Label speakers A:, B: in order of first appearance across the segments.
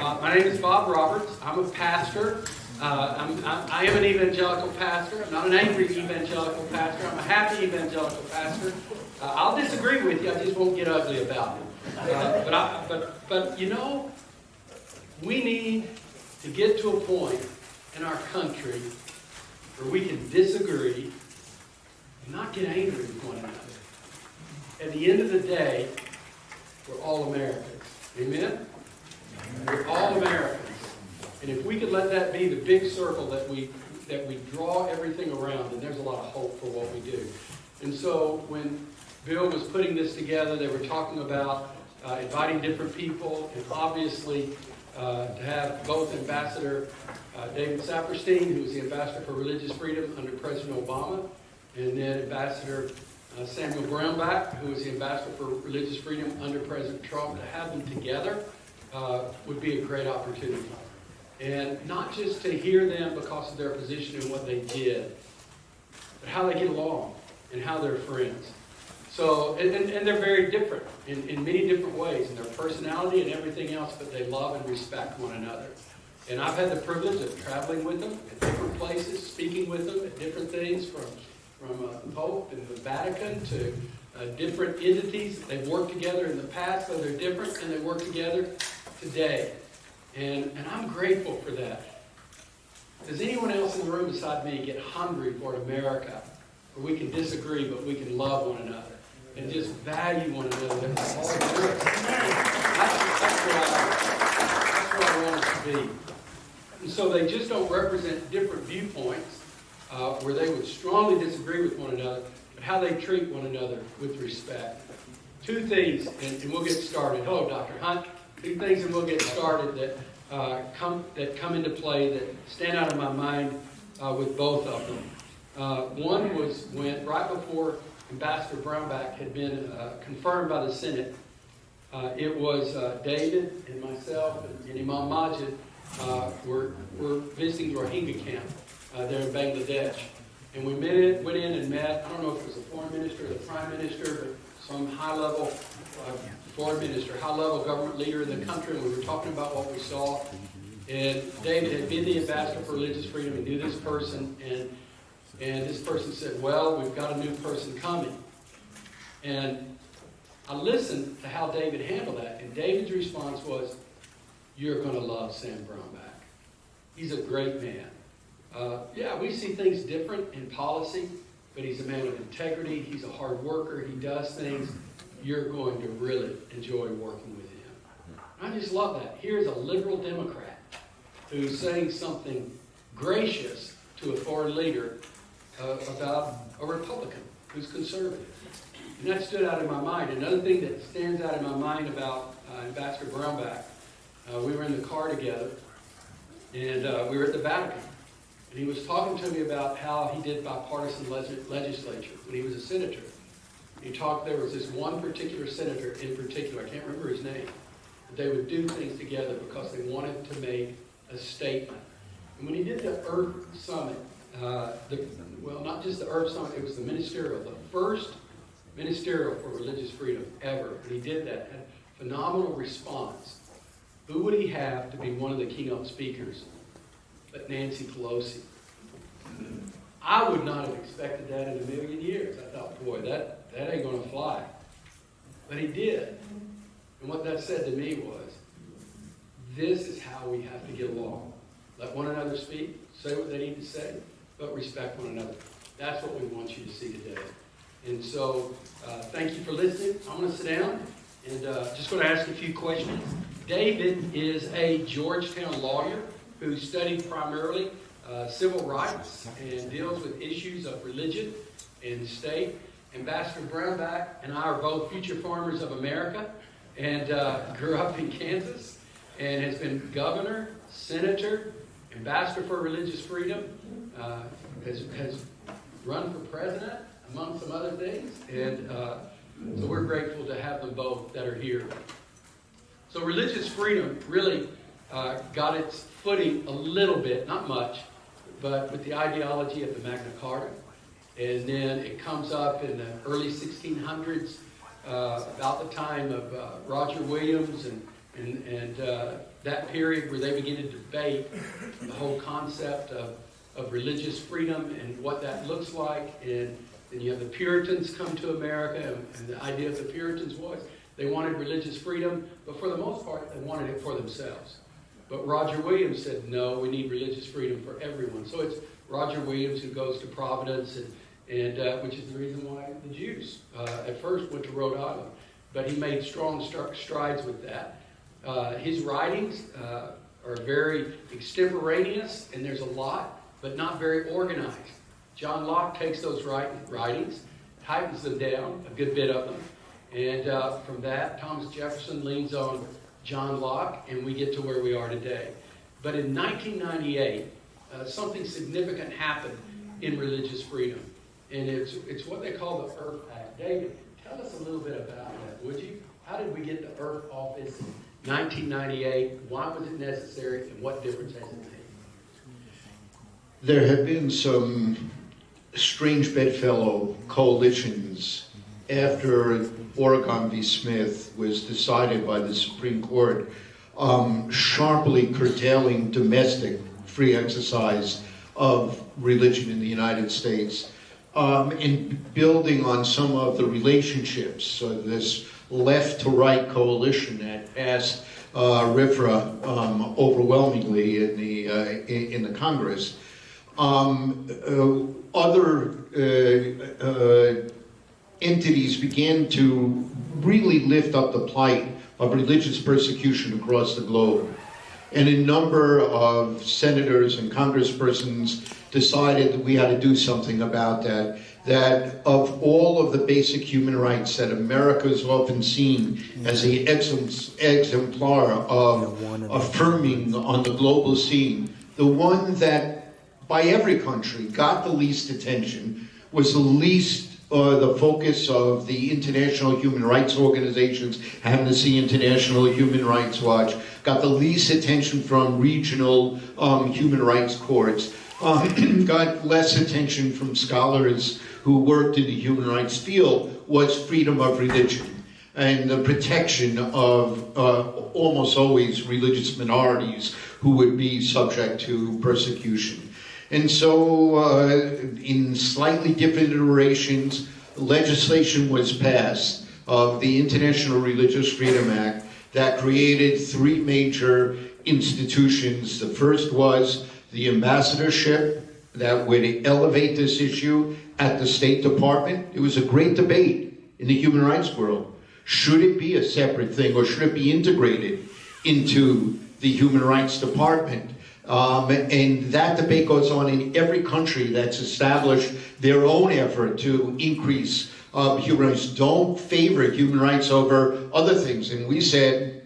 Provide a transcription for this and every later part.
A: My name is Bob Roberts. I'm a pastor. I am an evangelical pastor. I'm not an angry evangelical pastor. I'm a happy evangelical pastor. I'll disagree with you. I just won't get ugly about it. But you know, we need to get to a point in our country where we can disagree and not get angry with one another. At the end of the day, we're all Americans. Amen? We're all Americans. And if we could let that be the big circle that we draw everything around, then there's a lot of hope for what we do. And so when Bill was putting this together, they were talking about inviting different people, and obviously to have both Ambassador David Saperstein, who was the Ambassador for Religious Freedom under President Obama, and then Ambassador Samuel Brownback, who was the Ambassador for Religious Freedom under President Trump. To have them together would be a great opportunity. And not just to hear them because of their position and what they did, but how they get along and how they're friends. So, and they're very different in many different ways in their personality and everything else, but they love and respect one another. And I've had the privilege of traveling with them at different places, speaking with them at different things, from the Pope and the Vatican to different entities. They've worked together in the past, though they're different, and they work together today. And I'm grateful for that. Does anyone else in the room beside me get hungry for an America where we can disagree, but we can love one another and just value one another? That's all there is. That's where I want us to be. And so they just don't represent different viewpoints where they would strongly disagree with one another, but how they treat one another with respect. Two things, and we'll get started. Hello, Dr. Hunt. Two things, and we'll get started that come into play that stand out in my mind with both of them. One was when, right before Ambassador Brownback had been confirmed by the Senate, it was David and myself and Imam Majid were visiting Rohingya camp there in Bangladesh. And we went in and met, I don't know if it was the foreign minister or the prime minister, but some high-level foreign minister, high-level government leader in the country, and we were talking about what we saw. And David had been the ambassador for religious freedom and knew this person, and this person said, well, we've got a new person coming. And I listened to how David handled that, and David's response was, you're going to love Sam Brownback. He's a great man. Yeah, we see things different in policy, but he's a man of integrity. He's a hard worker. He does things. You're going to really enjoy working with him. And I just love that. Here's a liberal Democrat who's saying something gracious to a foreign leader about a Republican who's conservative. And that stood out in my mind. Another thing that stands out in my mind about Ambassador Brownback, we were in the car together, and we were at the Vatican. And he was talking to me about how he did bipartisan legislature when he was a senator. There was this one particular senator in particular, I can't remember his name, but they would do things together because they wanted to make a statement. And when he did the Earth Summit, not just the Earth Summit, it was the first ministerial for religious freedom ever. And he did that, had phenomenal response. Who would he have to be one of the keynote speakers but Nancy Pelosi? I would not have expected that in a million years. I thought, boy, that ain't going to fly. But he did. And what that said to me was, this is how we have to get along. Let one another speak, say what they need to say, but respect one another. That's what we want you to see today. And so, thank you for listening. I'm going to sit down and just going to ask a few questions. David is a Georgetown lawyer who studied primarily civil rights and deals with issues of religion and state. Ambassador Brownback and I are both future farmers of America and grew up in Kansas and has been governor, senator, ambassador for religious freedom, has run for president, among some other things. And so we're grateful to have them both that are here. So religious freedom really got its footing a little bit, not much, but with the ideology of the Magna Carta. And then it comes up in the early 1600s, about the time of Roger Williams and And that period where they begin to debate the whole concept of religious freedom and what that looks like. And then you have the Puritans come to America, and the idea of the Puritans was they wanted religious freedom, but for the most part, they wanted it for themselves. But Roger Williams said, no, we need religious freedom for everyone. So it's Roger Williams who goes to Providence, and which is the reason why the Jews at first went to Rhode Island. But he made strong strides with that. His writings are very extemporaneous, and there's a lot, but not very organized. John Locke takes those writings, tightens them down, a good bit of them, and from that, Thomas Jefferson leans on John Locke, and we get to where we are today. But in 1998, something significant happened in religious freedom, and it's what they call the Earth Act. David, tell us a little bit about that, would you? How did we get the Earth Office in 1998? Why was it necessary, and what difference has it made?
B: There have been some strange bedfellow coalitions after Oregon v. Smith was decided by the Supreme Court, sharply curtailing domestic free exercise of religion in the United States, and building on some of the relationships. So this left-to-right coalition that passed RFRA overwhelmingly in the Congress. Other entities began to really lift up the plight of religious persecution across the globe. And a number of senators and congresspersons decided that we had to do something about that. That of all of the basic human rights that America is often seen as the exemplar of affirming on the global scene, the one that by every country got the least attention was the focus of the international human rights organizations, Amnesty International, Human Rights Watch, got the least attention from regional human rights courts, got less attention from scholars who worked in the human rights field, was freedom of religion and the protection of almost always religious minorities who would be subject to persecution. And so in slightly different iterations, legislation was passed of the International Religious Freedom Act that created three major institutions. The first was the ambassadorship that would elevate this issue at the State Department. It was a great debate in the human rights world. Should it be a separate thing, or should it be integrated into the Human Rights Department? And that debate goes on in every country that's established their own effort to increase human rights. Don't favor human rights over other things. And we said,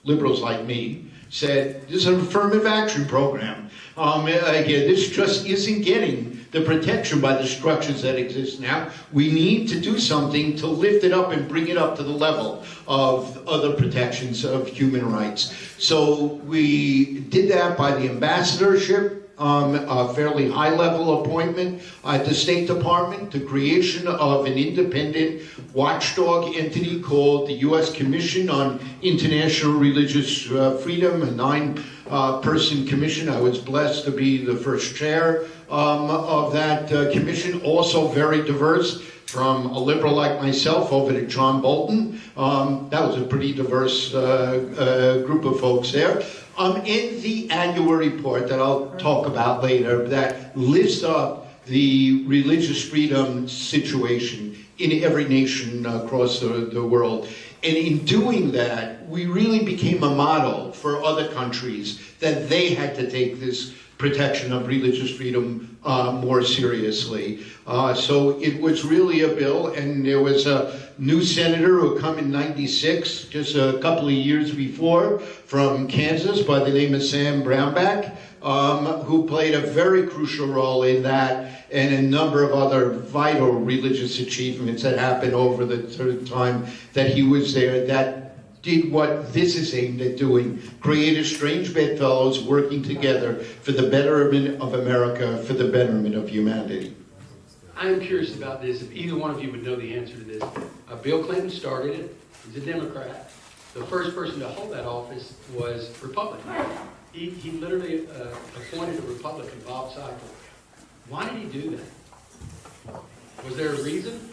B: liberals like me, said, this is an affirmative action program. Again, this just isn't getting the protection by the structures that exist now. We need to do something to lift it up and bring it up to the level of other protections of human rights. So we did that by the ambassadorship, a fairly high-level appointment at the State Department, the creation of an independent watchdog entity called the U.S. Commission on International Religious Freedom, a 9-person commission. I was blessed to be the first chair of that commission, also very diverse, from a liberal like myself over to John Bolton. That was a pretty diverse group of folks there. In the annual report that I'll talk about later, that lists up the religious freedom situation in every nation across the world. And in doing that, we really became a model for other countries that they had to take this protection of religious freedom more seriously. So it was really a bill, and there was a new senator who come in '96, just a couple of years before, from Kansas by the name of Sam Brownback, who played a very crucial role in that and a number of other vital religious achievements that happened over the time that he was there that did what this is aimed at doing, created strange bedfellows working together for the betterment of America, for the betterment of humanity.
A: I am curious about this, if either one of you would know the answer to this. Bill Clinton started it. He's a Democrat. the first person to hold that office was Republican. He literally appointed a Republican, Bob Seifert. Why did he do that? Was there a reason?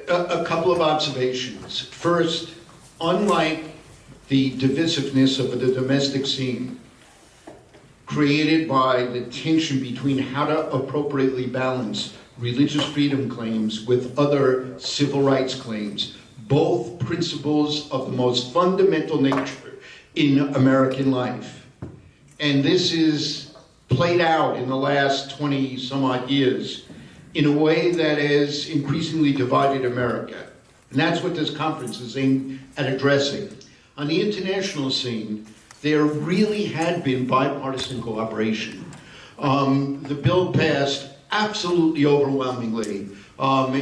B: A couple of observations. First, unlike the divisiveness of the domestic scene, created by the tension between how to appropriately balance religious freedom claims with other civil rights claims, both principles of the most fundamental nature in American life. And this is played out in the last 20 some odd years in a way that has increasingly divided America. And that's what this conference is aimed at addressing. On the international scene, there really had been bipartisan cooperation. The bill passed absolutely overwhelmingly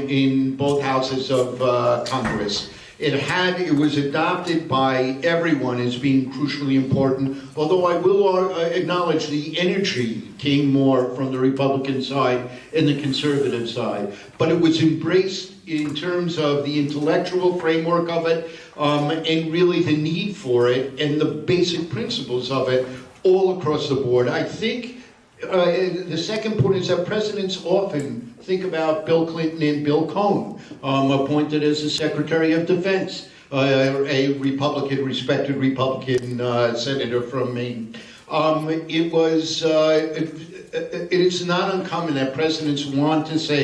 B: in both houses of Congress. It was adopted by everyone as being crucially important, although I will acknowledge the energy came more from the Republican side and the conservative side. But it was embraced in terms of the intellectual framework of it, and really the need for it and the basic principles of it all across the board. I think the second point is that presidents often think about Bill Clinton and Bill Cohen, appointed as the Secretary of Defense, a Republican, respected Republican senator from Maine. It is not uncommon that presidents want to say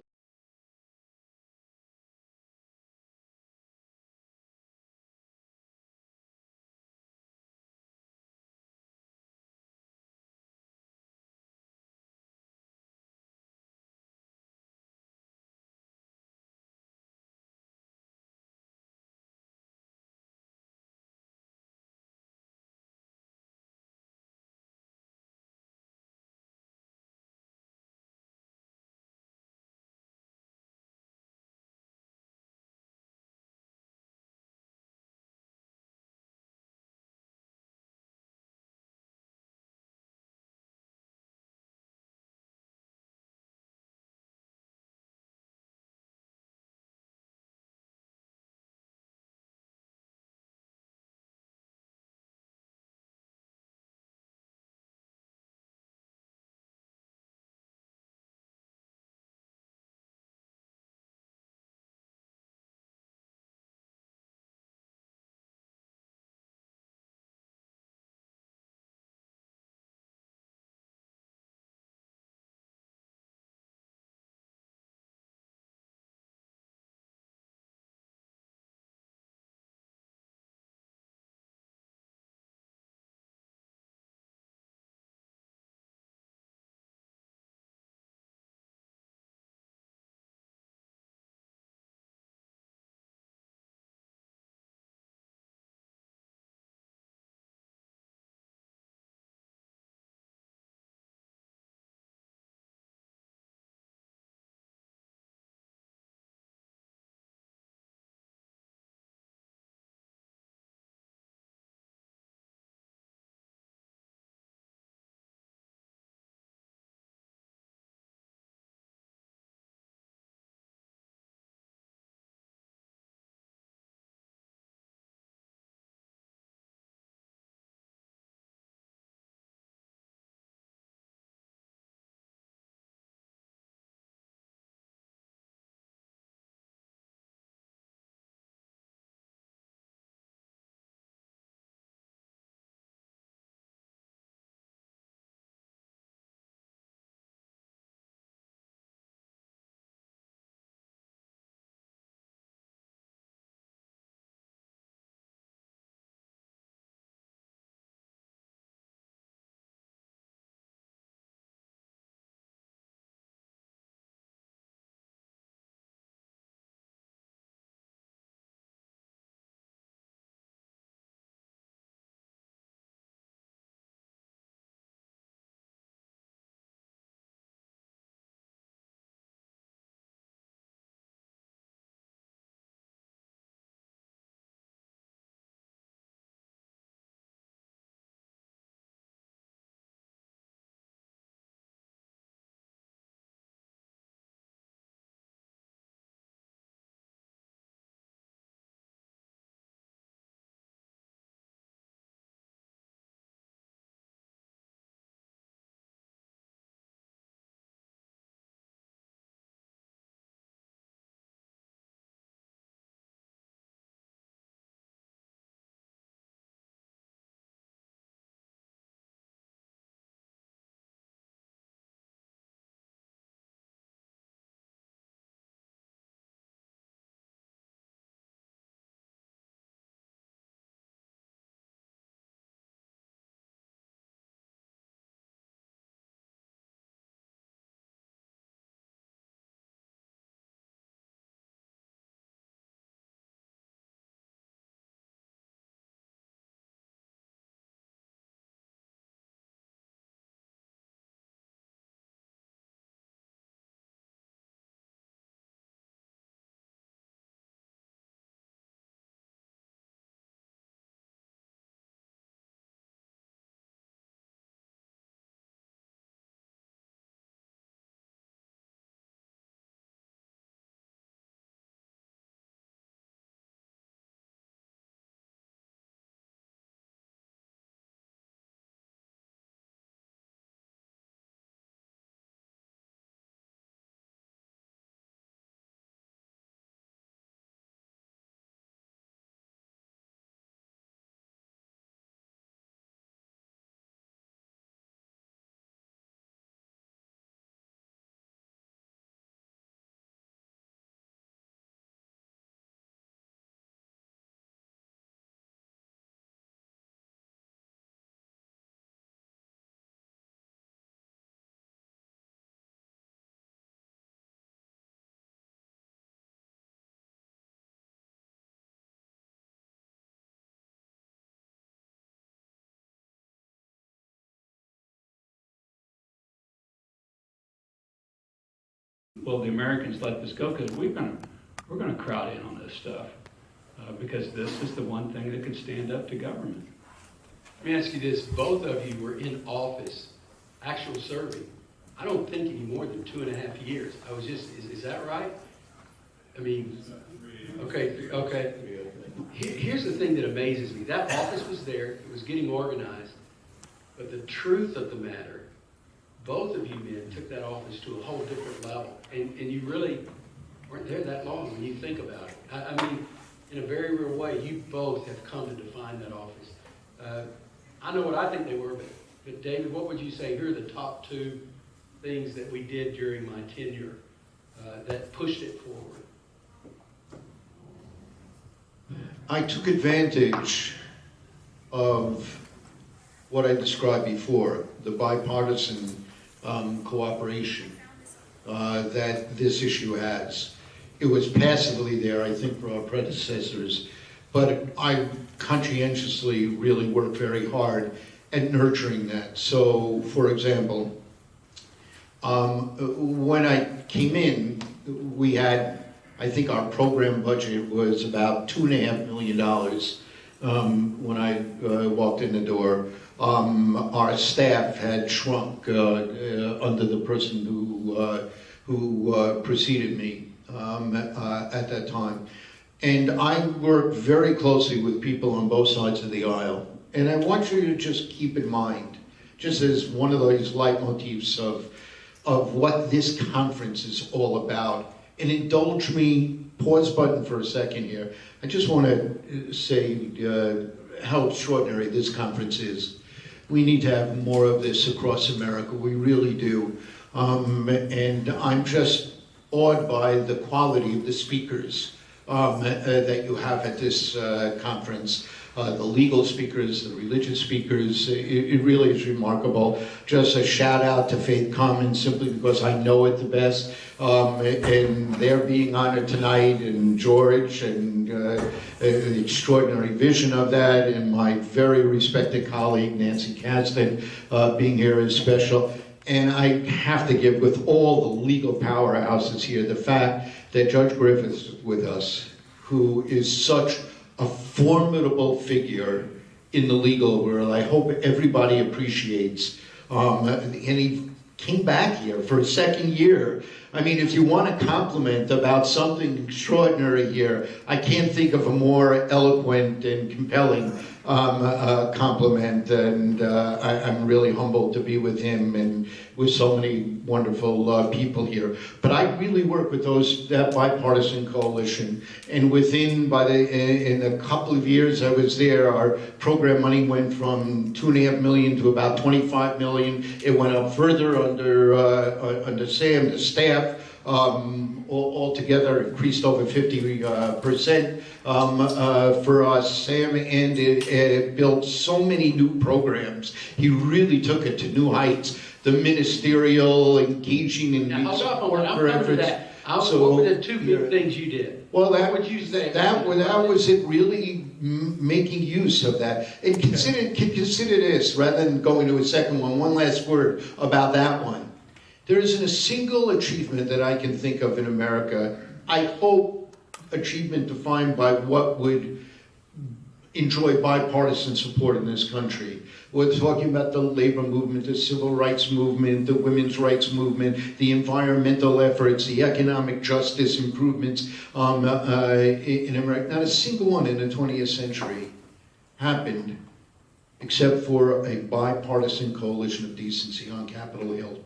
C: will the Americans let this go? Because we're gonna crowd in on this stuff because this is the one thing that could stand up to government.
A: Let me ask you this, both of you were in office, actual serving, I don't think any more than 2.5 years. I was just, is that right? I mean, okay. Here's the thing that amazes me. That office was there, it was getting organized, but the truth of the matter, both of you men took that office to a whole different level. And you really weren't there that long when you think about it. I mean, in a very real way, you both have come to define that office. I know what I think they were, but David, what would you say? Here are the top 2 things that we did during my tenure that pushed it forward.
B: I took advantage of what I described before, the bipartisan cooperation that this issue has. It was passively there, I think, for our predecessors, but I conscientiously really worked very hard at nurturing that. So, for example, when I came in, we had, I think our program budget was about $2.5 million when I walked in the door. Our staff had shrunk under the person who preceded me at that time. And I worked very closely with people on both sides of the aisle. And I want you to just keep in mind, just as one of those leitmotifs of what this conference is all about. And indulge me, pause button for a second here. I just want to say how extraordinary this conference is. We need to have more of this across America. We really do. And I'm just awed by the quality of the speakers that you have at this conference. The legal speakers, the religious speakers, it really is remarkable. Just a shout out to Faith Commons, simply because I know it the best. And they're being honored tonight, and George, and the extraordinary vision of that, and my very respected colleague, Nancy Kasdan, being here is special. And I have to give, with all the legal powerhouses here, the fact that Judge Griffith's with us, who is such a formidable figure in the legal world. I hope everybody appreciates. And he came back here for a second year. I mean, if you want to compliment about something extraordinary here, I can't think of a more eloquent and compelling compliment. And I'm really humbled to be with him and with so many wonderful people here. But I really work with that bipartisan coalition. And in a couple of years I was there, our program money went from $2.5 million to about $25 million. It went up further under Sam, the staff. Altogether increased over 50% for us, Sam, and it built so many new programs. He really took it to new heights. The ministerial, engaging in
A: now,
B: these
A: I'll
B: corporate
A: come to
B: efforts.
A: that. What were the 2 big things you did?
B: Well,
A: what would you say?
B: That was it, really making use of that. And consider this, rather than going to a second one last word about that one. There isn't a single achievement that I can think of in America, I hope achievement defined by what would enjoy bipartisan support in this country. We're talking about the labor movement, the civil rights movement, the women's rights movement, the environmental efforts, the economic justice improvements in America. Not a single one in the 20th century happened except for a bipartisan coalition of decency on Capitol Hill.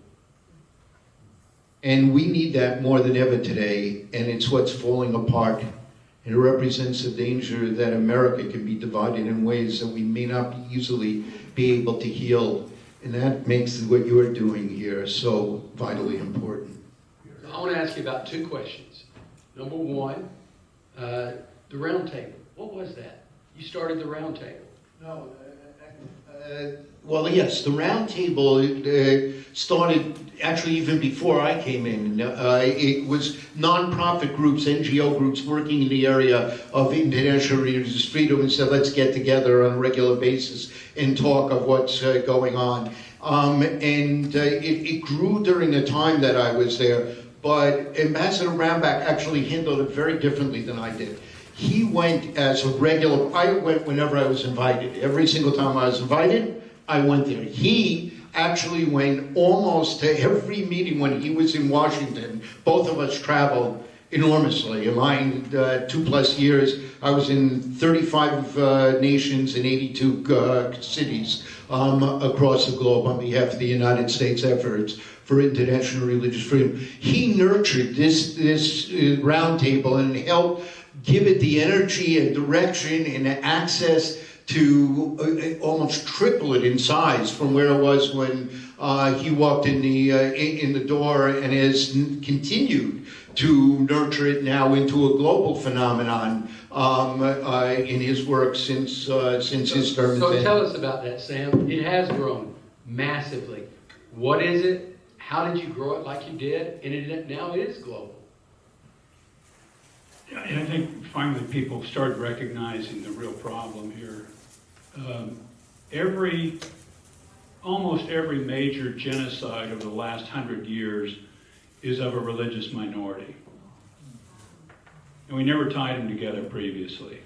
B: And we need that more than ever today, and it's what's falling apart. It represents a danger that America can be divided in ways that we may not easily be able to heal. And that makes what you're doing here so vitally important.
A: I want to ask you about 2 questions. Number 1, the round table. What was that? You started the round table.
B: No. Well, yes, the round table started actually even before I came in. It was nonprofit groups, NGO groups working in the area of international religious freedom and said, let's get together on a regular basis and talk of what's going on. And it grew during the time that I was there. but Ambassador Brownback actually handled it very differently than I did. He went as a regular, I went whenever I was invited. Every single time I was invited, I went there. He actually went almost to every meeting when he was in Washington. Both of us traveled enormously. In mine, 2+ years, I was in 35 nations in 82 cities across the globe on behalf of the United States efforts for international religious freedom. He nurtured this roundtable and helped give it the energy and direction and access to almost triple it in size from where it was when he walked in the door, and has continued to nurture it now into a global phenomenon in his work since his term.
A: So tell us about that, Sam. It has grown massively. What is it? How did you grow it like you did? And now it is global.
C: Yeah, and I think finally people started recognizing the real problem here. Almost every major genocide over the last 100 years is of a religious minority. And we never tied them together previously.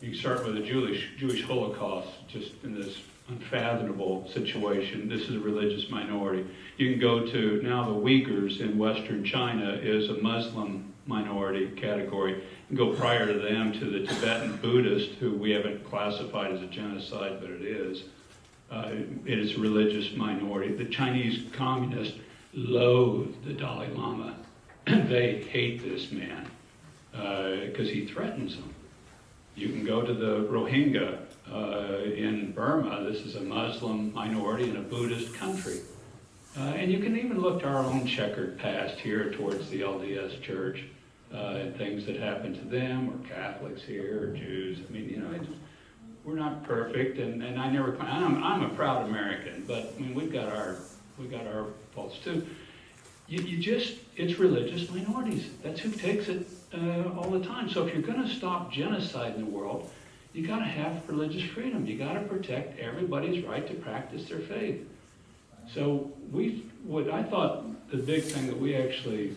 C: You can start with the Jewish Holocaust, just in this unfathomable situation. This is a religious minority. You can go to now the Uyghurs in Western China is a Muslim minority category. And go prior to them to the Tibetan Buddhist, who we haven't classified as a genocide, but it is. It is a religious minority. The Chinese communists loathe the Dalai Lama. They hate this man because he threatens them. You can go to the Rohingya in Burma. This is a Muslim minority in a Buddhist country. And you can even look to our own checkered past here towards the LDS Church and things that happened to them, or Catholics here, or Jews. I mean, you know, we're not perfect, and I never. I'm a proud American, but I mean, we got our faults too. It's religious minorities. That's who takes it all the time. So if you're going to stop genocide in the world, you got to have religious freedom. You got to protect everybody's right to practice their faith. So what I thought the big thing that we actually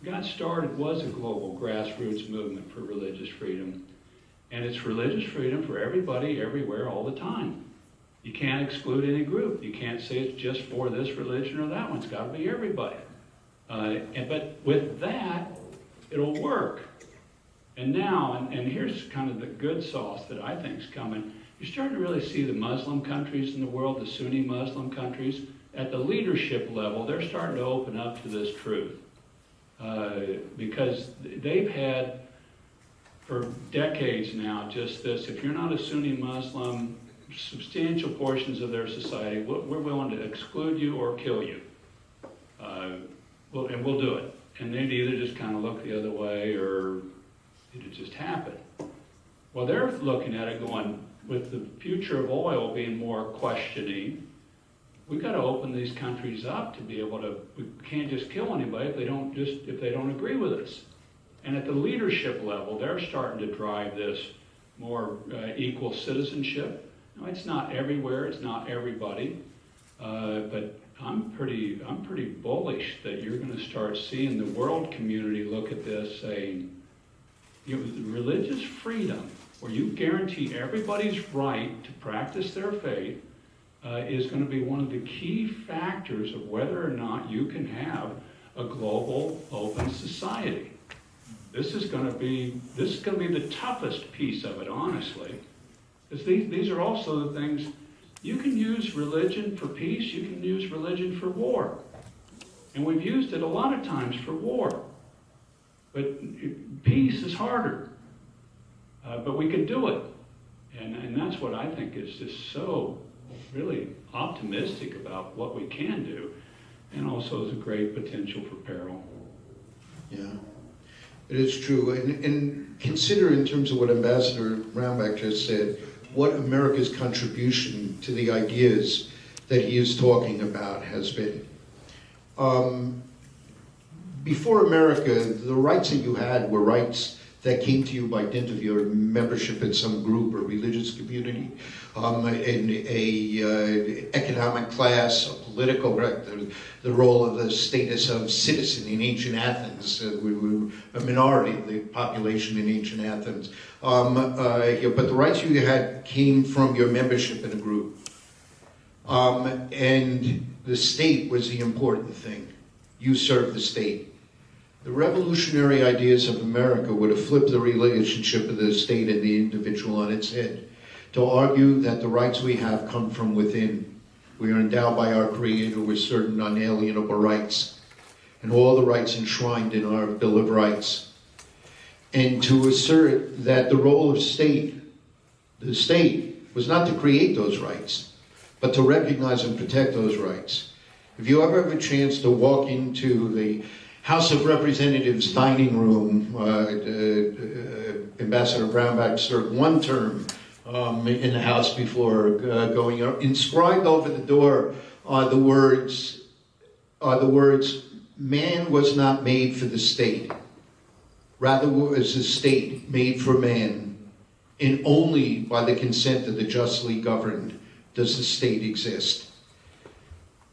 C: got started was a global grassroots movement for religious freedom. And it's religious freedom for everybody, everywhere, all the time. You can't exclude any group. You can't say it's just for this religion or that one. It's got to be everybody. But with that, it'll work. And now, and here's kind of the good sauce that I think is coming, you're starting to really see the Muslim countries in the world, the Sunni Muslim countries, at the leadership level, they're starting to open up to this truth. Because they've had, for decades now, just this: if you're not a Sunni Muslim, substantial portions of their society, we're willing to exclude you or kill you. And we'll do it. And they'd either just kind of look the other way, or it'd just happen. Well, they're looking at it going, with the future of oil being more questioning, we've got to open these countries up to be able to, we can't just kill anybody if they don't agree with us. And at the leadership level, they're starting to drive this more equal citizenship. Now, it's not everywhere, it's not everybody, but I'm pretty bullish that you're going to start seeing the world community look at this saying, you know, religious freedom, where you guarantee everybody's right to practice their faith, is going to be one of the key factors of whether or not you can have a global open society. This is going to be the toughest piece of it, honestly. Because these are also the things, you can use religion for peace, you can use religion for war. And we've used it a lot of times for war. But peace is harder. But we can do it. And that's what I think is just so really optimistic about what we can do. And also is a great potential for peril.
B: Yeah, it is true. And consider, in terms of what Ambassador Brownback just said, what America's contribution to the ideas that he is talking about has been. Before America, the rights that you had were rights that came to you by dint of your membership in some group or religious community, in a economic class, a political, the role of the status of citizen in ancient Athens. We were a minority of the population in ancient Athens. But the rights you had came from your membership in a group. And the state was the important thing. You served the state. The revolutionary ideas of America would have flipped the relationship of the state and the individual on its head, to argue that the rights we have come from within. We are endowed by our Creator with certain unalienable rights, and all the rights enshrined in our Bill of Rights. And to assert that the role of the state, was not to create those rights, but to recognize and protect those rights. If you ever have a chance to walk into the House of Representatives dining room, Ambassador Brownback served one term in the House before going up. Inscribed over the door are the words, "Man was not made for the state. Rather was the state made for man, and only by the consent of the justly governed does the state exist."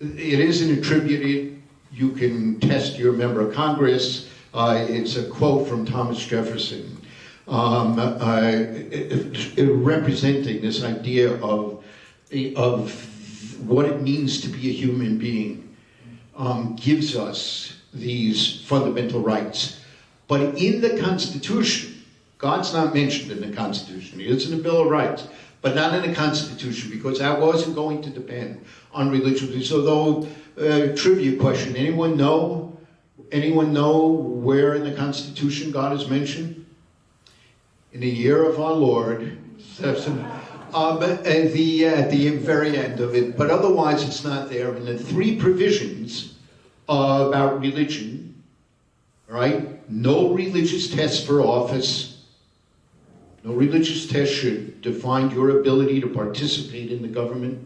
B: It isn't attributed. You can test your member of Congress. It's a quote from Thomas Jefferson, representing this idea of what it means to be a human being, gives us these fundamental rights. But in the Constitution, God's not mentioned in the Constitution. He is in the Bill of Rights, but not in the Constitution, because that wasn't going to depend on religion. So though, trivia question, anyone know where in the Constitution God is mentioned? In the year of our Lord, at the very end of it, but otherwise it's not there. And the three provisions about religion, right? No religious test for office. No religious test should define your ability to participate in the government.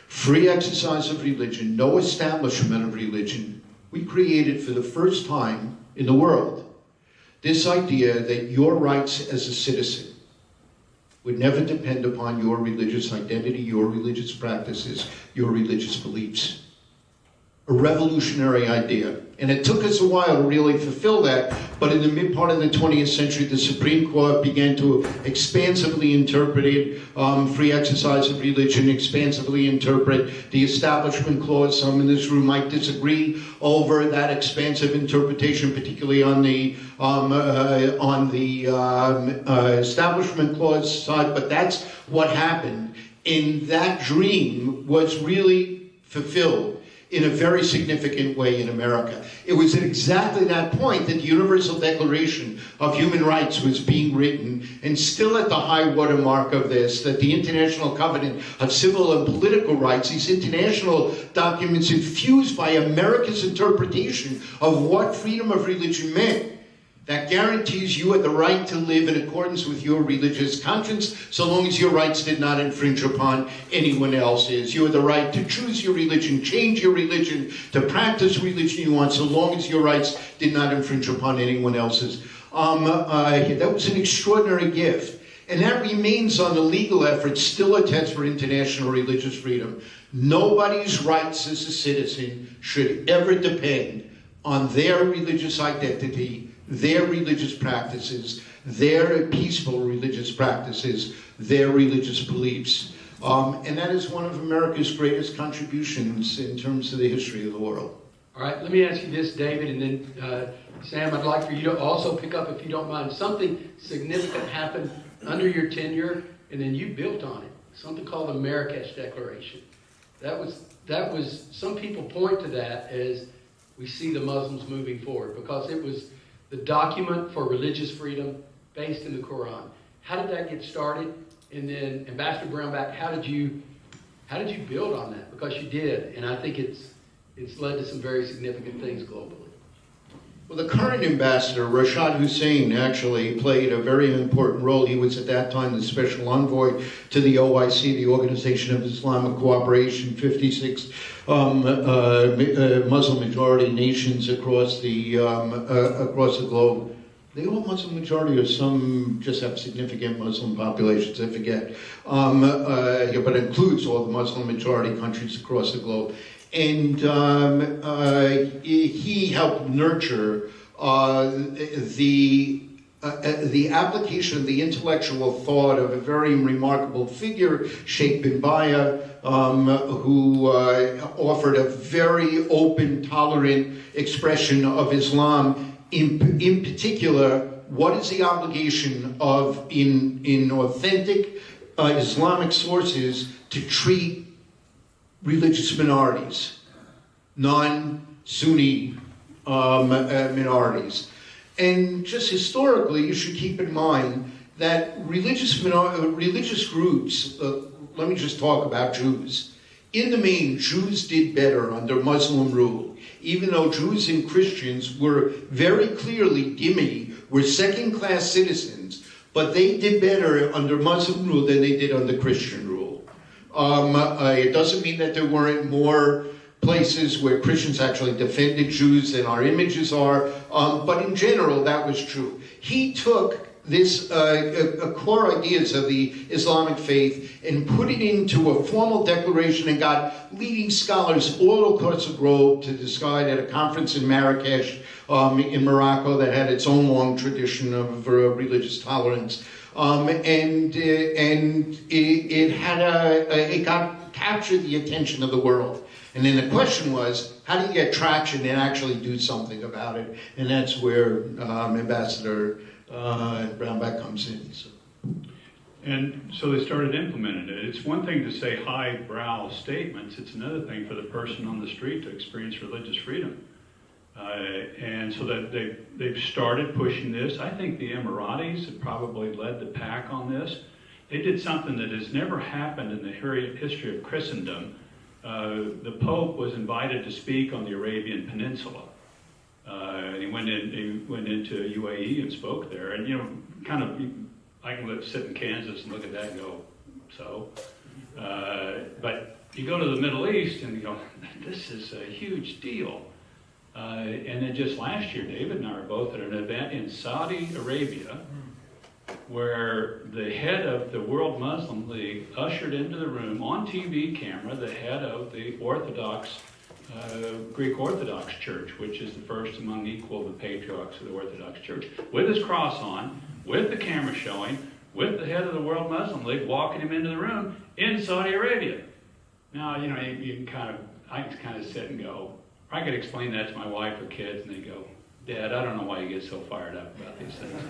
B: Free exercise of religion, no establishment of religion. We created for the first time in the world this idea that your rights as a citizen would never depend upon your religious identity, your religious practices, your religious beliefs. A revolutionary idea. And it took us a while to really fulfill that, but in the mid part of the 20th century, the Supreme Court began to expansively interpret it, free exercise of religion, expansively interpret the Establishment Clause. Some in this room might disagree over that expansive interpretation, particularly on the Establishment Clause side, but that's what happened. And that dream was really fulfilled in a very significant way in America. It was at exactly that point that the Universal Declaration of Human Rights was being written, and still at the high watermark of this, that the International Covenant of Civil and Political Rights, these international documents infused by America's interpretation of what freedom of religion meant, that guarantees you had the right to live in accordance with your religious conscience, so long as your rights did not infringe upon anyone else's. You had the right to choose your religion, change your religion, to practice religion you want, so long as your rights did not infringe upon anyone else's. That was an extraordinary gift. And that remains on the legal effort still a test for international religious freedom. Nobody's rights as a citizen should ever depend on their religious identity, their religious practices, their peaceful religious practices, their religious beliefs. And that is one of America's greatest contributions in terms of the history of the world.
A: All right, let me ask you this, David, and then Sam, I'd like for you to also pick up, if you don't mind. Something significant happened under your tenure, and then you built on it. Something called the Marrakesh Declaration. That was, some people point to that as we see the Muslims moving forward, because it was the document for religious freedom based in the Quran. How did that get started? And then, Ambassador Brownback, how did you build on that? Because you did, and I think it's led to some very significant things globally.
B: Well, the current ambassador, Rashad Hussain, actually played a very important role. He was at that time the special envoy to the OIC, the Organization of Islamic Cooperation, 56 Muslim majority nations across the globe. They all Muslim majority, or some just have significant Muslim populations, I forget. Yeah, but it includes all the Muslim majority countries across the globe. And he helped nurture the application of the intellectual thought of a very remarkable figure, Sheikh bin Baya, who offered a very open, tolerant expression of Islam. In particular, what is the obligation of, in authentic Islamic sources, to treat religious minorities, non-Sunni minorities? And just historically, you should keep in mind that religious groups, let me just talk about Jews. In the main, Jews did better under Muslim rule. Even though Jews and Christians were very clearly, dhimmi, were second-class citizens, but they did better under Muslim rule than they did under Christian rule. It doesn't mean that there weren't more places where Christians actually defended Jews than our images are, but in general, that was true. He took this core ideas of the Islamic faith and put it into a formal declaration and got leading scholars all across the globe to decide at a conference in Marrakesh in Morocco that had its own long tradition of religious tolerance. It captured the attention of the world. And then the question was, how do you get traction and actually do something about it? And that's where Ambassador Brownback comes in. So.
C: And so they started implementing it. It's one thing to say highbrow statements. It's another thing for the person on the street to experience religious freedom. And so that they've started pushing this. I think the Emiratis have probably led the pack on this. They did something that has never happened in the history of Christendom. The Pope was invited to speak on the Arabian Peninsula. He went into UAE and spoke there, and I can sit in Kansas and look at that and go, so. But you go to the Middle East and you go, this is a huge deal. And then just last year, David and I were both at an event in Saudi Arabia, where the head of the World Muslim League ushered into the room on TV camera the head of the Greek Orthodox Church, which is the first among equal the patriarchs of the Orthodox Church, with his cross on, with the camera showing, with the head of the World Muslim League walking him into the room in Saudi Arabia. Now, I can kind of sit and go, I could explain that to my wife or kids, and they go, Dad, I don't know why you get so fired up about these things.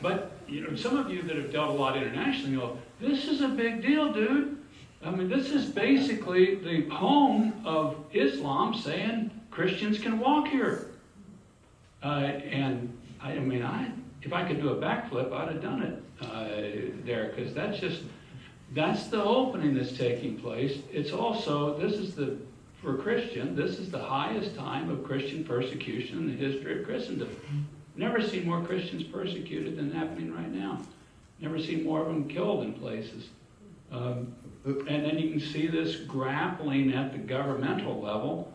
C: But, some of you that have dealt a lot internationally go, this is a big deal, dude. I mean, this is basically the home of Islam saying Christians can walk here. If I could do a backflip, I'd have done it there, because that's the opening that's taking place. It's also, for Christian, this is the highest time of Christian persecution in the history of Christendom. Never seen more Christians persecuted than happening right now. Never seen more of them killed in places. And then you can see this grappling at the governmental level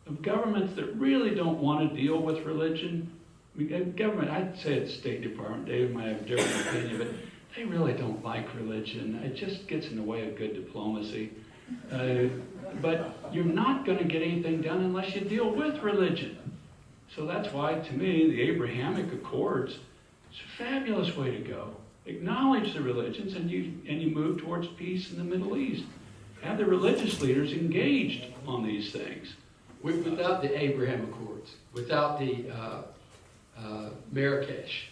C: of governments that really don't want to deal with religion. Government, I'd say it's State Department, David might have a different opinion, but they really don't like religion. It just gets in the way of good diplomacy. But you're not going to get anything done unless you deal with religion. So that's why, to me, the Abrahamic Accords is a fabulous way to go. Acknowledge the religions, and you move towards peace in the Middle East. Have the religious leaders engaged on these things.
A: Without the Abraham Accords, without the Marrakesh,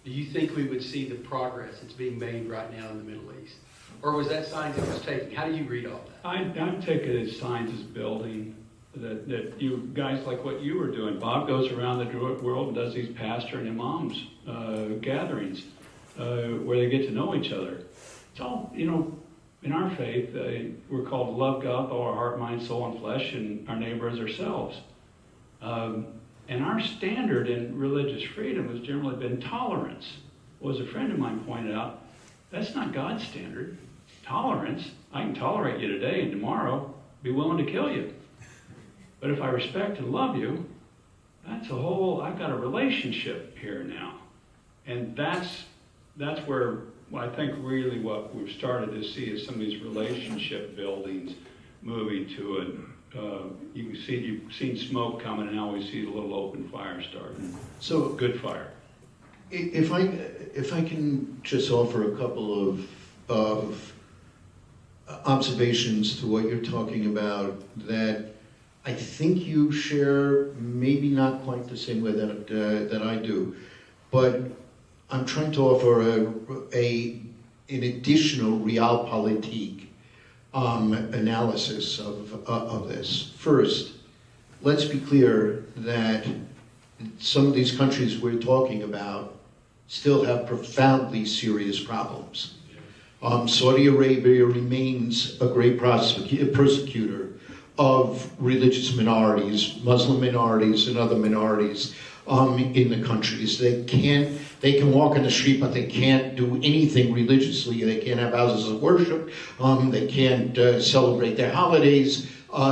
A: do you think we would see the progress that's being made right now in the Middle East? Or was that signs it was taking? How do you read all that?
C: I take it as signs as building, that you guys like what you were doing. Bob goes around the world and does these pastor and imams gatherings where they get to know each other. It's all, in our faith, we're called to love God with all our heart, mind, soul, and flesh, and our neighbor as ourselves. And our standard in religious freedom has generally been tolerance. Well, as a friend of mine pointed out, that's not God's standard. Tolerance, I can tolerate you today and tomorrow be willing to kill you. But if I respect and love you, I've got a relationship here now. And that's where I think really what we've started to see is some of these relationship buildings moving to it. You've seen smoke coming, and now we see a little open fire starting.
B: So
C: Good fire.
B: if I can just offer a couple of observations to what you're talking about that I think you share, maybe not quite the same way that I do, but I'm trying to offer an additional realpolitik analysis of this. First, let's be clear that some of these countries we're talking about still have profoundly serious problems. Saudi Arabia remains a great persecutor of religious minorities, Muslim minorities, and other minorities in the countries. They can walk in the street, but they can't do anything religiously. They can't have houses of worship. They can't celebrate their holidays.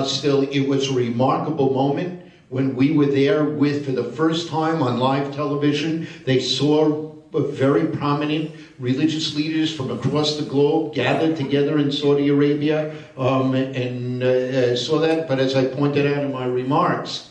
B: Still, it was a remarkable moment when we were there for the first time on live television. They saw very prominent religious leaders from across the globe gathered together in Saudi Arabia and saw that. But as I pointed out in my remarks,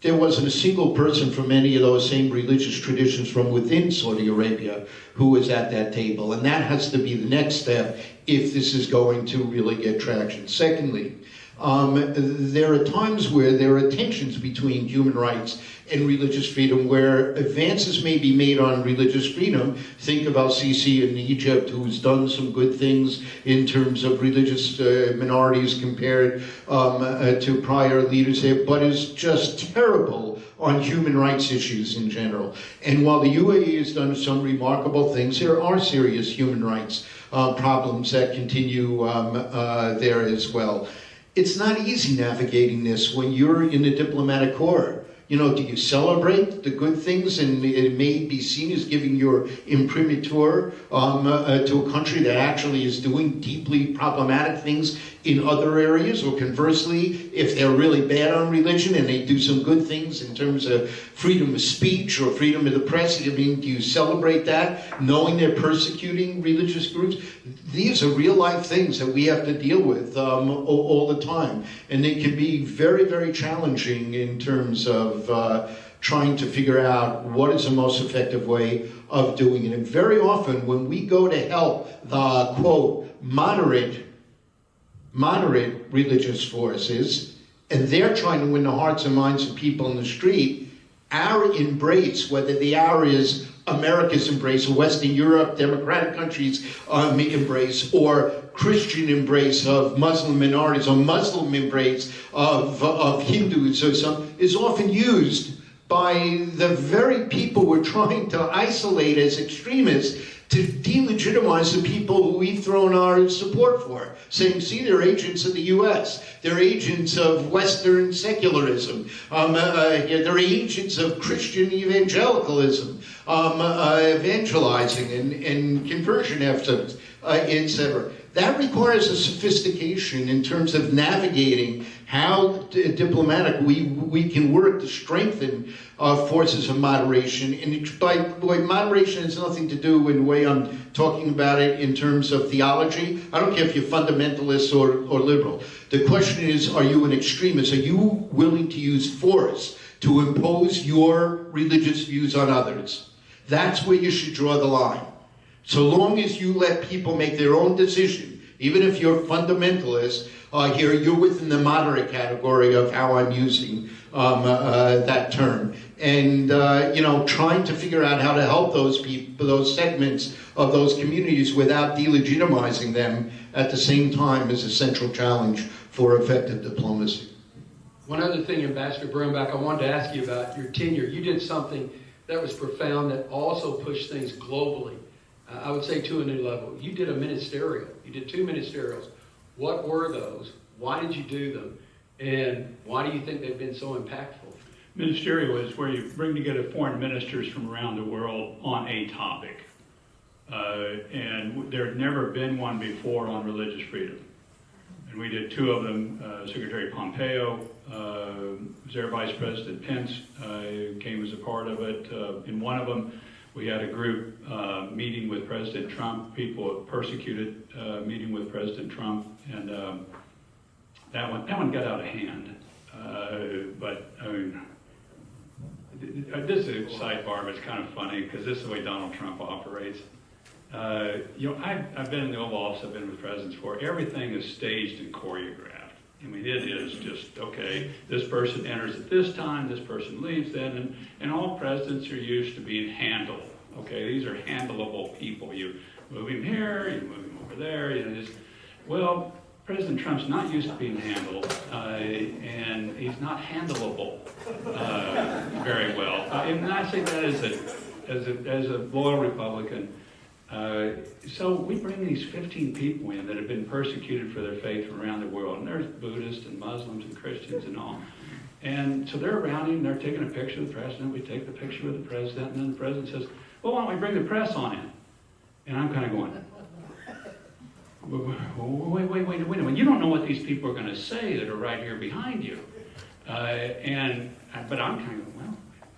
B: there wasn't a single person from any of those same religious traditions from within Saudi Arabia who was at that table. And that has to be the next step if this is going to really get traction. Secondly, there are times where there are tensions between human rights and religious freedom, where advances may be made on religious freedom. Think of Al-Sisi in Egypt, who's done some good things in terms of religious minorities compared to prior leaders there, but is just terrible on human rights issues in general. And while the UAE has done some remarkable things, there are serious human rights problems that continue there as well. It's not easy navigating this when you're in the diplomatic corps. You know, do you celebrate the good things, and it may be seen as giving your imprimatur to a country that actually is doing deeply problematic things in other areas? Or conversely, if they're really bad on religion and they do some good things in terms of freedom of speech or freedom of the press, I mean, do you celebrate that, knowing they're persecuting religious groups? These are real-life things that we have to deal with all the time. And they can be very, very challenging in terms of trying to figure out what is the most effective way of doing it. And very often when we go to help the, quote, moderate religious forces, and they're trying to win the hearts and minds of people in the street, our embrace, whether the our is America's embrace, or Western Europe, democratic countries' embrace, or Christian embrace of Muslim minorities, or Muslim embrace of Hindus, or some, is often used by the very people we're trying to isolate as extremists to delegitimize the people who we've thrown our support for, saying, see, they're agents of the U.S., they're agents of Western secularism, they're agents of Christian evangelicalism, evangelizing and conversion efforts, etc. That requires a sophistication in terms of navigating how diplomatic we can work to strengthen forces of moderation. And by the way, moderation has nothing to do in the way I'm talking about it in terms of theology. I don't care if you're fundamentalist or liberal. The question is, are you an extremist? Are you willing to use force to impose your religious views on others? That's where you should draw the line. So long as you let people make their own decision, even if you're fundamentalist, here you're within the moderate category of how I'm using that term. And, trying to figure out how to help those people, those segments of those communities without delegitimizing them at the same time is a central challenge for effective diplomacy.
A: One other thing, Ambassador Brownback, I wanted to ask you about your tenure. You did something that was profound that also pushed things globally. I would say to a new level. You did a ministerial. You did 2 ministerials. What were those? Why did you do them? And why do you think they've been so impactful?
C: Ministerial is where you bring together foreign ministers from around the world on a topic. And there had never been one before on religious freedom. And we did two of them. Secretary Pompeo, their Vice President Pence came as a part of it. In one of them, we had a group meeting with President Trump, people persecuted meeting with President Trump, and that one got out of hand. But I mean, this is a sidebar, but it's kind of funny because this is the way Donald Trump operates. I've been in the Oval Office, I've been with presidents before. Everything is staged and choreographed. I mean, it is just, okay, this person enters at this time, this person leaves then, and all presidents are used to being handled. Okay, these are handleable people. You move him here, you move him over there, well, President Trump's not used to being handled, and he's not handleable very well. And I say that as a loyal Republican. So we bring these 15 people in that have been persecuted for their faith around the world, and there's Buddhists and Muslims and Christians and all. And so they're around him, they're taking a picture of the president, we take the picture with the president, and then the president says, well, why don't we bring the press on in? And I'm kind of going, wait a minute, you don't know what these people are going to say that are right here behind you. But I'm kind of going, well,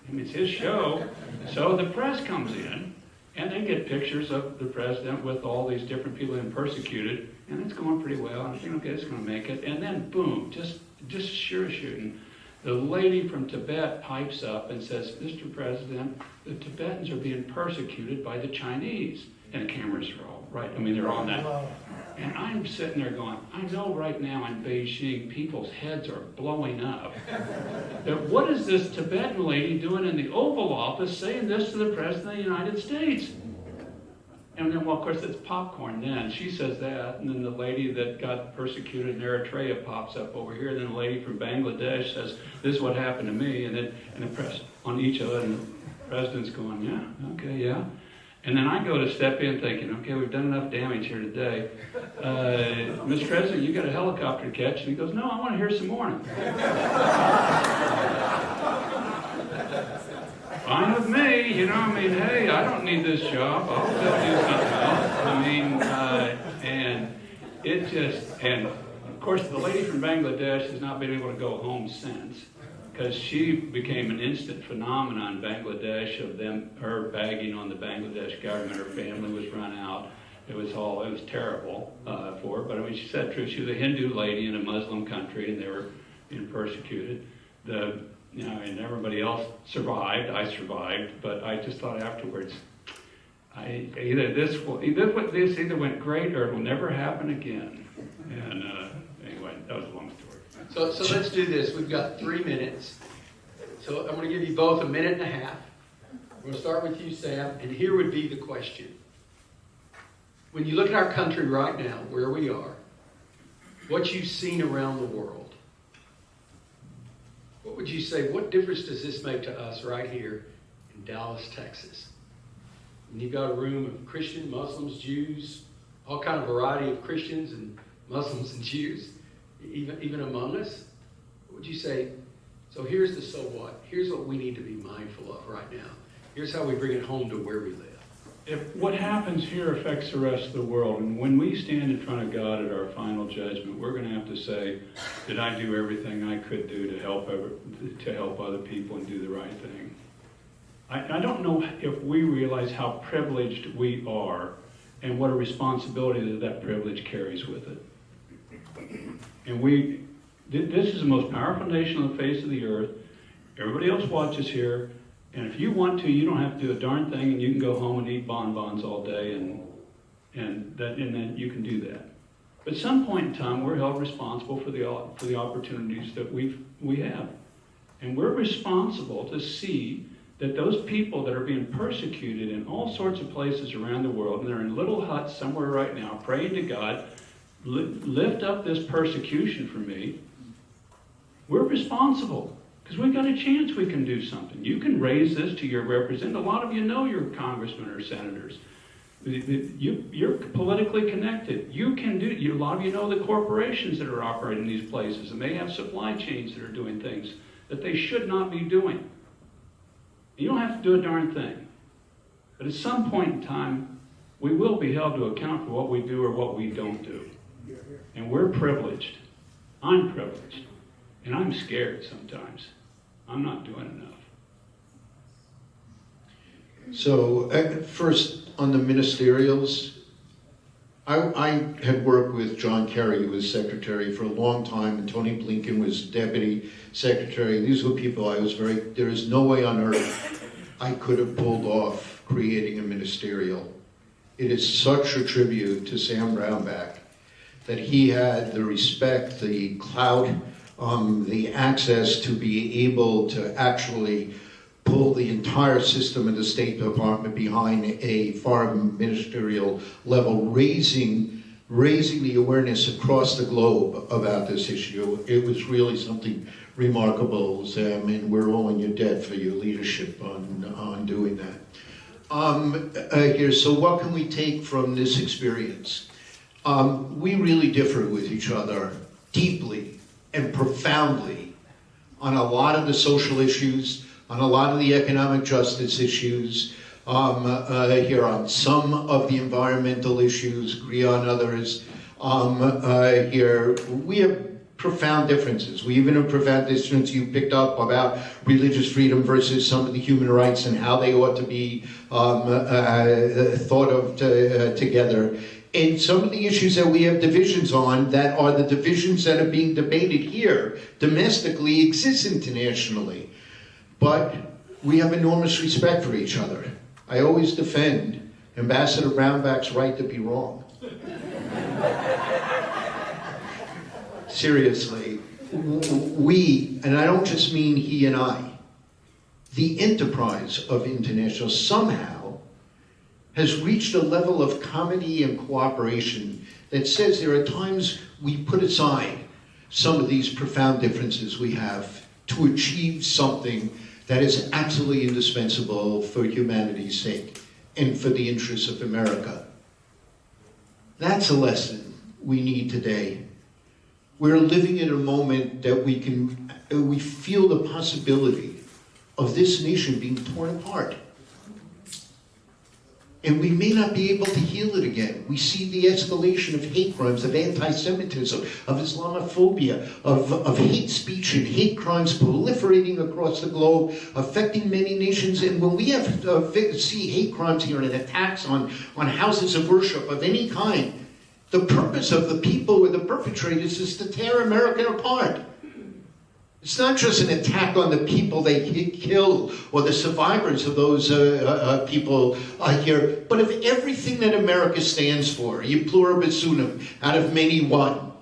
C: I mean, it's his show. So the press comes in, and they get pictures of the president with all these different people who have been persecuted, and it's going pretty well. I'm thinking, okay, it's going to make it. And then, boom, just sure shooting. The lady from Tibet pipes up and says, Mr. President, the Tibetans are being persecuted by the Chinese. And the cameras are all right. I mean, they're on that. And I'm sitting there going, I know right now in Beijing, people's heads are blowing up. But what is this Tibetan lady doing in the Oval Office saying this to the President of the United States? And then, well, of course, it's popcorn then. She says that, and then the lady that got persecuted in Eritrea pops up over here, and then the lady from Bangladesh says, this is what happened to me, and the press on each of it, and the president's going, yeah, okay, yeah. And then I go to step in thinking, okay, we've done enough damage here today. Mr. President, you got a helicopter to catch? And he goes, no, I want to hear some more. Fine with me, hey, I don't need this job. I'll still do something else. And of course, the lady from Bangladesh has not been able to go home since, because she became an instant phenomenon in Bangladesh of her bagging on the Bangladesh government. Her family was run out. It was terrible for her. But I mean, she said true. She was a Hindu lady in a Muslim country, and they were being persecuted. And everybody else survived. I survived, but I just thought afterwards, either this either went great or it will never happen again. And anyway, that was a long story.
A: So let's do this. We've got 3 minutes. So I'm going to give you both a minute and a half. We're going to start with you, Sam, and here would be the question. When you look at our country right now, where we are, what you've seen around the world, what would you say, what difference does this make to us right here in Dallas, Texas? When you've got a room of Christian, Muslims, Jews, all kind of variety of Christians and Muslims and Jews, even among us, what would you say? So here's the so what. Here's what we need to be mindful of right now. Here's how we bring it home to where we live.
C: If what happens here affects the rest of the world, and when we stand in front of God at our final judgment, we're going to have to say, did I do everything I could do to help other people and do the right thing? I don't know if we realize how privileged we are and what a responsibility that privilege carries with it. And this is the most powerful nation on the face of the earth. Everybody else watches here. And if you want to, you don't have to do a darn thing, and you can go home and eat bonbons all day, and then you can do that. But at some point in time, we're held responsible for the opportunities that we have, and we're responsible to see that those people that are being persecuted in all sorts of places around the world, and they're in little huts somewhere right now, praying to God, lift up this persecution for me. We're responsible. Because we've got a chance we can do something. You can raise this to your representative. A lot of you know your congressmen or senators. You're politically connected. You can do. A lot of you know the corporations that are operating these places, and they have supply chains that are doing things that they should not be doing. You don't have to do a darn thing. But at some point in time, we will be held to account for what we do or what we don't do. And we're privileged. I'm privileged. And I'm scared sometimes. I'm not doing enough.
B: So, first, on the ministerials, I had worked with John Kerry, who was secretary for a long time, and Tony Blinken was deputy secretary. These were people there is no way on earth I could have pulled off creating a ministerial. It is such a tribute to Sam Brownback that he had the respect, the clout, the access to be able to actually pull the entire system of the State Department behind a foreign ministerial level, raising the awareness across the globe about this issue. It was really something remarkable, Sam, and we're all in your debt for your leadership on doing that. Here, so what can we take from this experience? We really differ with each other deeply and profoundly on a lot of the social issues, on a lot of the economic justice issues, here on some of the environmental issues, agree on others. Here, we have profound differences. We even have profound differences you picked up about religious freedom versus some of the human rights and how they ought to be thought of together. And some of the issues that we have divisions on that are the divisions that are being debated here domestically exist internationally. But we have enormous respect for each other. I always defend Ambassador Brownback's right to be wrong. Seriously, we, and I don't just mean he and I, the enterprise of international somehow has reached a level of comedy and cooperation that says there are times we put aside some of these profound differences we have to achieve something that is absolutely indispensable for humanity's sake and for the interests of America. That's a lesson we need today. We're living in a moment that we feel the possibility of this nation being torn apart. And we may not be able to heal it again. We see the escalation of hate crimes, of anti-Semitism, of Islamophobia, of hate speech and hate crimes proliferating across the globe, affecting many nations. And when we see hate crimes here and attacks on houses of worship of any kind, the purpose of the people or the perpetrators is to tear America apart. It's not just an attack on the people they kill or the survivors of those people here, but of everything that America stands for, e pluribus unum, out of many one.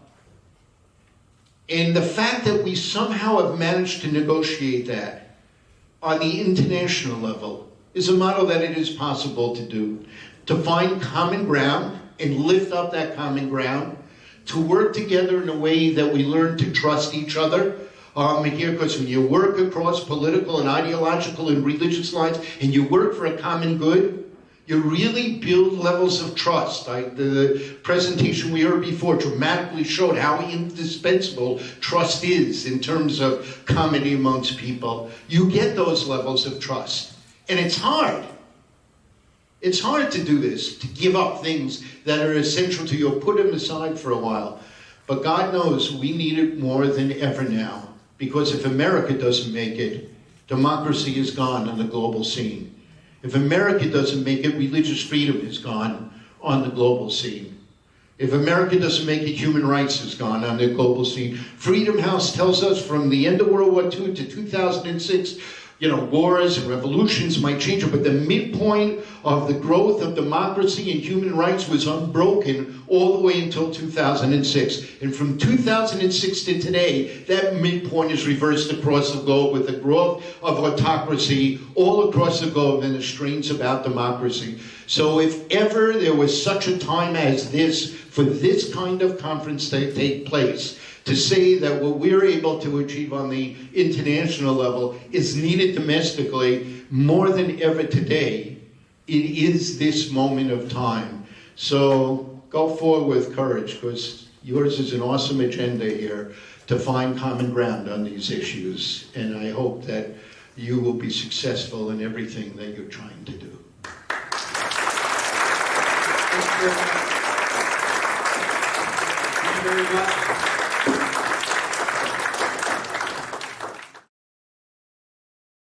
B: And the fact that we somehow have managed to negotiate that on the international level is a model that it is possible to do, to find common ground and lift up that common ground, to work together in a way that we learn to trust each other. Here, because when you work across political and ideological and religious lines and you work for a common good, you really build levels of trust. The presentation we heard before dramatically showed how indispensable trust is in terms of comedy amongst people. You get those levels of trust. And it's hard. It's hard to do this, to give up things that are essential to you, or put them aside for a while. But God knows we need it more than ever now. Because if America doesn't make it, democracy is gone on the global scene. If America doesn't make it, religious freedom is gone on the global scene. If America doesn't make it, human rights is gone on the global scene. Freedom House tells us from the end of World War II to 2006, wars and revolutions might change, but the midpoint of the growth of democracy and human rights was unbroken all the way until 2006. And from 2006 to today, that midpoint is reversed across the globe with the growth of autocracy all across the globe and the strains about democracy. So if ever there was such a time as this, for this kind of conference to take place, to say that what we're able to achieve on the international level is needed domestically more than ever today, it is this moment of time. So go forward with courage, because yours is an awesome agenda here to find common ground on these issues. And I hope that you will be successful in everything that you're trying to do.
A: Thank you. you very much.